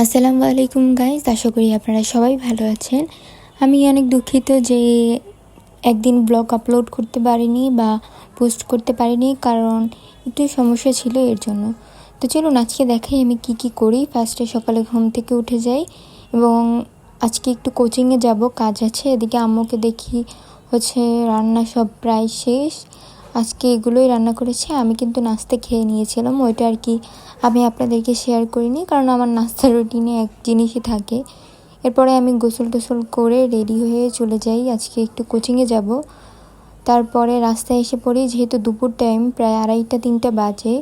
আসসালামু আলাইকুম গাইস, আশা করি আপনারা সবাই ভালো আছেন। আমি অনেক দুঃখিত যে একদিন ব্লগ আপলোড করতে পারিনি বা পোস্ট করতে পারিনি, কারণ একটু সমস্যা ছিল এর জন্য। তো চলুন আজকে দেখাই আমি কি করি। ফার্স্টে সকালে ঘুম থেকে উঠে যাই এবং আজকে একটু কোচিংয়ে যাব, কাজ আছে। এদিকে আম্মুকে দেখি রান্না সব প্রায় শেষ। আজকে এগুলোই রান্না করেছে। আমি কিন্তু নাস্তা খেয়ে নিয়েছিলাম, ওইটা আর কি আমি আপনাদেরকে শেয়ার করিনি, কারণ আমার নাস্তার রুটিনে এক জিনিসই থাকে। এরপরে আমি গোসল টোসল করে রেডি হয়ে চলে যাই, আজকে একটু কোচিংয়ে যাব। তারপরে রাস্তায় এসে পড়ি, যেহেতু দুপুর টাইম প্রায় 2:30-3টা বাজে,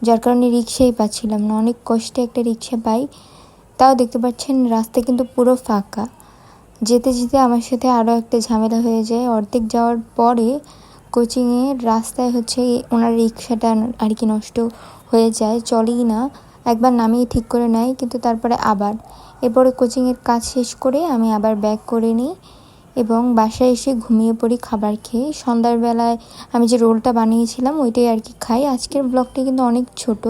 যার কারণে রিক্সাই পাচ্ছিলাম না। অনেক কষ্টে একটা রিক্সা পাই, তাও দেখতে পাচ্ছেন রাস্তা কিন্তু পুরো ফাঁকা। যেতে যেতে আমার সাথে আরও একটা ঝামেলা হয়ে যায়। অর্ধেক যাওয়ার পরে কোচিংয়ের রাস্তায় ওনার রিক্সাটা আর কি নষ্ট হয়ে যায়, চলেই না। একবার নামিয়ে ঠিক করে নেয়, কিন্তু তারপরে এরপরে কোচিংয়ের কাজ শেষ করে আমি আবার ব্যাক করে নিই এবং বাসায় এসে ঘুমিয়ে পড়ি খাবার খেয়ে। সন্ধ্যার বেলায় আমি যে রোলটা বানিয়েছিলাম ওইটাই আর কি খাই। আজকের ব্লগটি কিন্তু অনেক ছোট,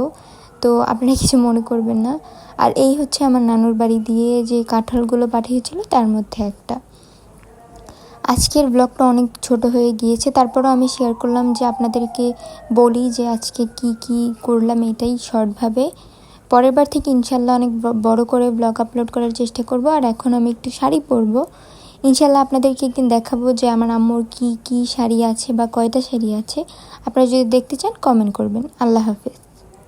তো আপনারা কিছু মনে করবেন না। আর এই আমার নানুর বাড়ি দিয়ে যে কাঁঠালগুলো পাঠিয়েছিল তার মধ্যে একটা। আজকের ব্লগটা অনেক ছোট হয়ে গিয়েছে, তারপরও আমি শেয়ার করলাম যে আপনাদেরকে বলি যে আজকে কি করলাম, এটাই শর্টভাবে। পরের বার থেকে ইনশাল্লাহ অনেক বড় করে ব্লগ আপলোড করার চেষ্টা করব। আর এখন আমি একটু শাড়ি পরবো, ইনশাল্লাহ আপনাদেরকে একদিন দেখাবো যে আমার আম্মুর কি শাড়ি আছে বা কয়টা শাড়ি আছে। আপনারা যদি দেখতে চান কমেন্ট করবেন। আল্লাহ হাফেজ।